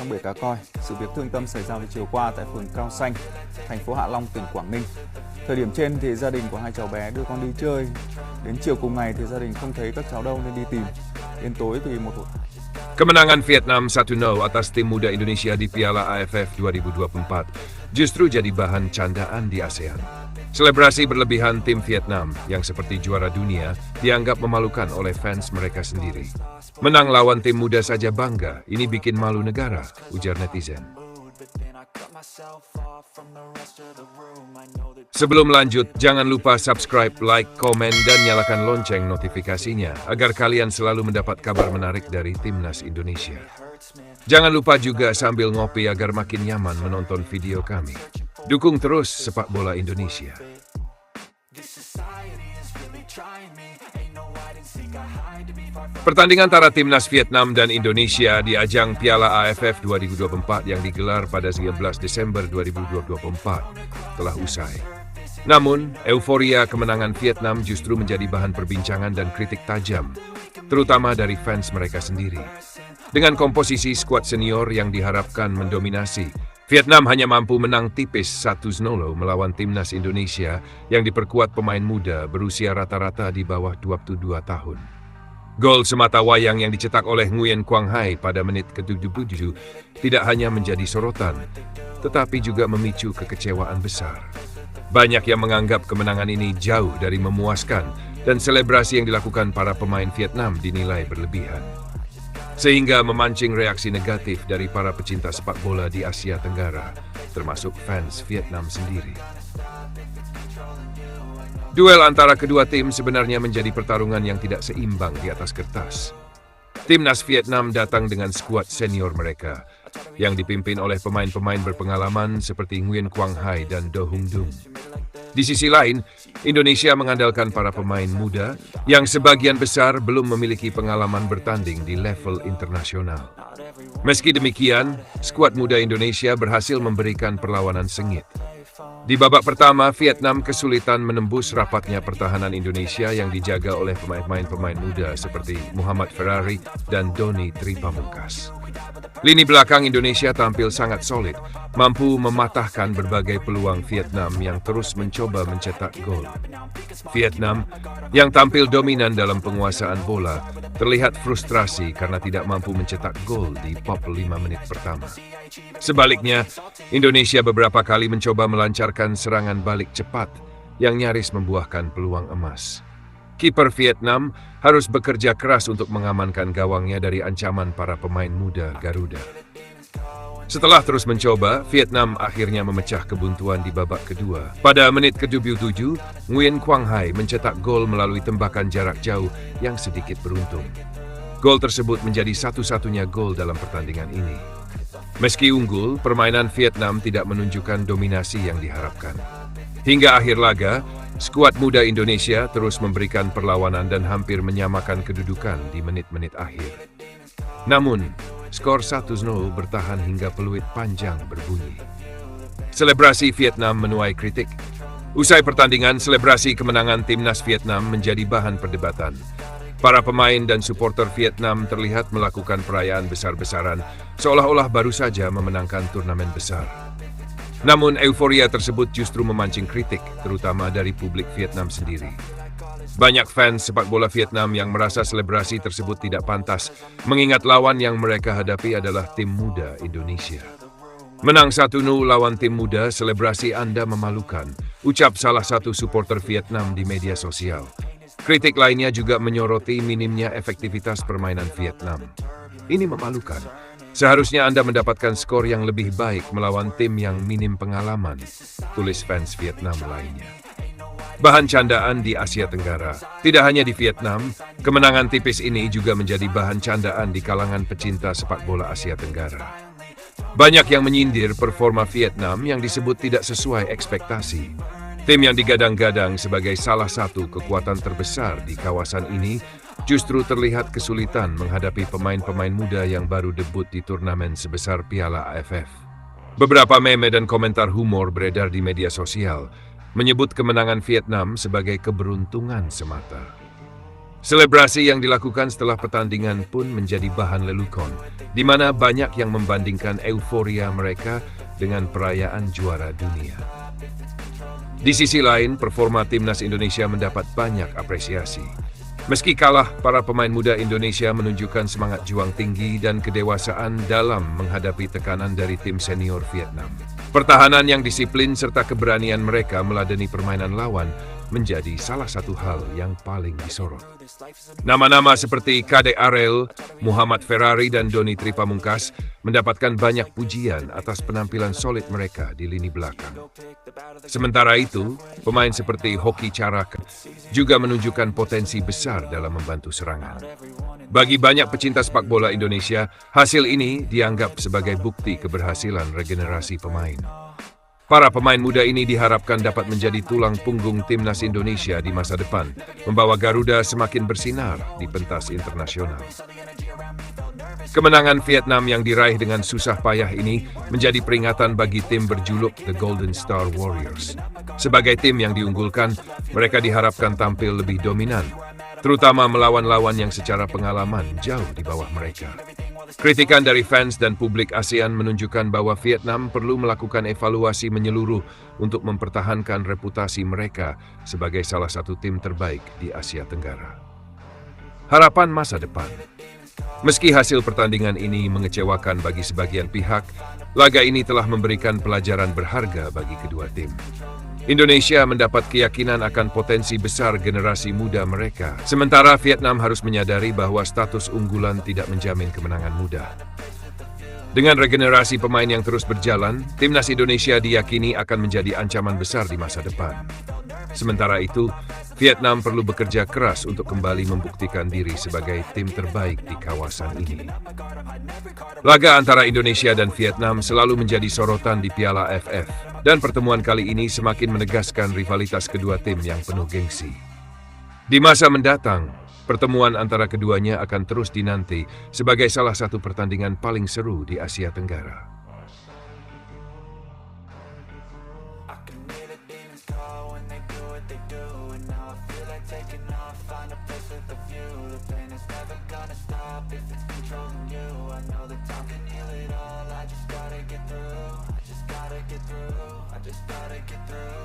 trong bể cá koi. Sự việc thương tâm xảy ra vào chiều qua tại phường Cao Xanh, thành phố Hạ Long, tỉnh Quảng Ninh. Thời điểm trên thì gia đình của hai cháu bé đưa con đi chơi. Đến chiều cùng ngày thì gia đình không thấy các cháu đâu nên đi tìm. Đến tối thì Kemenangan Vietnam 1-0 atas tim muda Indonesia di Piala AFF 2024 justru jadi bahan candaan di ASEAN. Selebrasi berlebihan tim Vietnam yang seperti juara dunia dianggap memalukan oleh fans mereka sendiri. Menang lawan tim muda saja bangga, ini bikin malu negara, ujar netizen. Sebelum lanjut, jangan lupa subscribe, like, komen, dan nyalakan lonceng notifikasinya agar kalian selalu mendapat kabar menarik dari Timnas Indonesia. Jangan lupa juga sambil ngopi agar makin nyaman menonton video kami. Dukung terus sepak bola Indonesia. Pertandingan antara Timnas Vietnam dan Indonesia di ajang Piala AFF 2024 yang digelar pada 19 Desember 2024 telah usai. Namun, euforia kemenangan Vietnam justru menjadi bahan perbincangan dan kritik tajam, terutama dari fans mereka sendiri. Dengan komposisi skuad senior yang diharapkan mendominasi, Vietnam hanya mampu menang tipis 1-0 melawan Timnas Indonesia yang diperkuat pemain muda berusia rata-rata di bawah 22 tahun. Gol semata wayang yang dicetak oleh Nguyen Quang Hai pada menit ke-77 tidak hanya menjadi sorotan, tetapi juga memicu kekecewaan besar. Banyak yang menganggap kemenangan ini jauh dari memuaskan dan selebrasi yang dilakukan para pemain Vietnam dinilai berlebihan, sehingga memancing reaksi negatif dari para pecinta sepak bola di Asia Tenggara, termasuk fans Vietnam sendiri. Duel antara kedua tim sebenarnya menjadi pertarungan yang tidak seimbang di atas kertas. Timnas Vietnam datang dengan skuad senior mereka, yang dipimpin oleh pemain-pemain berpengalaman seperti Nguyen Quang Hai dan Do Hung Dung. Di sisi lain, Indonesia mengandalkan para pemain muda yang sebagian besar belum memiliki pengalaman bertanding di level internasional. Meski demikian, skuad muda Indonesia berhasil memberikan perlawanan sengit. Di babak pertama, Vietnam kesulitan menembus rapatnya pertahanan Indonesia yang dijaga oleh pemain-pemain muda seperti Muhammad Ferrari dan Doni Tripamungkas. Lini belakang Indonesia tampil sangat solid, mampu mematahkan berbagai peluang Vietnam yang terus mencoba mencetak gol. Vietnam, yang tampil dominan dalam penguasaan bola, terlihat frustrasi karena tidak mampu mencetak gol di 45 menit pertama. Sebaliknya, Indonesia beberapa kali mencoba melancarkan serangan balik cepat yang nyaris membuahkan peluang emas. Kiper Vietnam harus bekerja keras untuk mengamankan gawangnya dari ancaman para pemain muda Garuda. Setelah terus mencoba, Vietnam akhirnya memecah kebuntuan di babak kedua. Pada menit ke-77, Nguyen Quang Hai mencetak gol melalui tembakan jarak jauh yang sedikit beruntung. Gol tersebut menjadi satu-satunya gol dalam pertandingan ini. Meski unggul, permainan Vietnam tidak menunjukkan dominasi yang diharapkan. Hingga akhir laga, skuad muda Indonesia terus memberikan perlawanan dan hampir menyamakan kedudukan di menit-menit akhir. Namun, skor 1-0 bertahan hingga peluit panjang berbunyi. Selebrasi Vietnam menuai kritik. Usai pertandingan, selebrasi kemenangan Timnas Vietnam menjadi bahan perdebatan. Para pemain dan supporter Vietnam terlihat melakukan perayaan besar-besaran, seolah-olah baru saja memenangkan turnamen besar. Namun euforia tersebut justru memancing kritik, terutama dari publik Vietnam sendiri. Banyak fans sepak bola Vietnam yang merasa selebrasi tersebut tidak pantas, mengingat lawan yang mereka hadapi adalah tim muda Indonesia. Menang 1-0 lawan tim muda, selebrasi Anda memalukan, ucap salah satu supporter Vietnam di media sosial. Kritik lainnya juga menyoroti minimnya efektivitas permainan Vietnam. Ini memalukan. Seharusnya Anda mendapatkan skor yang lebih baik melawan tim yang minim pengalaman, tulis fans Vietnam lainnya. Bahan candaan di Asia Tenggara. Tidak hanya di Vietnam, kemenangan tipis ini juga menjadi bahan candaan di kalangan pecinta sepak bola Asia Tenggara. Banyak yang menyindir performa Vietnam yang disebut tidak sesuai ekspektasi. Tim yang digadang-gadang sebagai salah satu kekuatan terbesar di kawasan ini justru terlihat kesulitan menghadapi pemain-pemain muda yang baru debut di turnamen sebesar Piala AFF. Beberapa meme dan komentar humor beredar di media sosial, menyebut kemenangan Vietnam sebagai keberuntungan semata. Selebrasi yang dilakukan setelah pertandingan pun menjadi bahan lelukon, di mana banyak yang membandingkan euforia mereka dengan perayaan juara dunia. Di sisi lain, performa timnas Indonesia mendapat banyak apresiasi. Meski kalah, para pemain muda Indonesia menunjukkan semangat juang tinggi dan kedewasaan dalam menghadapi tekanan dari tim senior Vietnam. Pertahanan yang disiplin serta keberanian mereka meladeni permainan lawan menjadi salah satu hal yang paling disorot. Nama-nama seperti Kade Arel, Muhammad Ferrari, dan Doni Tripamungkas mendapatkan banyak pujian atas penampilan solid mereka di lini belakang. Sementara itu, pemain seperti Hoki Carak juga menunjukkan potensi besar dalam membantu serangan. Bagi banyak pecinta sepak bola Indonesia, hasil ini dianggap sebagai bukti keberhasilan regenerasi pemain. Para pemain muda ini diharapkan dapat menjadi tulang punggung timnas Indonesia di masa depan, membawa Garuda semakin bersinar di pentas internasional. Kemenangan Vietnam yang diraih dengan susah payah ini menjadi peringatan bagi tim berjuluk The Golden Star Warriors. Sebagai tim yang diunggulkan, mereka diharapkan tampil lebih dominan, terutama melawan lawan yang secara pengalaman jauh di bawah mereka. Kritikan dari fans dan publik ASEAN menunjukkan bahwa Vietnam perlu melakukan evaluasi menyeluruh untuk mempertahankan reputasi mereka sebagai salah satu tim terbaik di Asia Tenggara. Harapan masa depan. Meski hasil pertandingan ini mengecewakan bagi sebagian pihak, laga ini telah memberikan pelajaran berharga bagi kedua tim. Indonesia mendapat keyakinan akan potensi besar generasi muda mereka, sementara Vietnam harus menyadari bahwa status unggulan tidak menjamin kemenangan mudah. Dengan regenerasi pemain yang terus berjalan, timnas Indonesia diyakini akan menjadi ancaman besar di masa depan. Sementara itu, Vietnam perlu bekerja keras untuk kembali membuktikan diri sebagai tim terbaik di kawasan ini. Laga antara Indonesia dan Vietnam selalu menjadi sorotan di Piala AFF, dan pertemuan kali ini semakin menegaskan rivalitas kedua tim yang penuh gengsi. Di masa mendatang, pertemuan antara keduanya akan terus dinanti sebagai salah satu pertandingan paling seru di Asia Tenggara. I just gotta get through.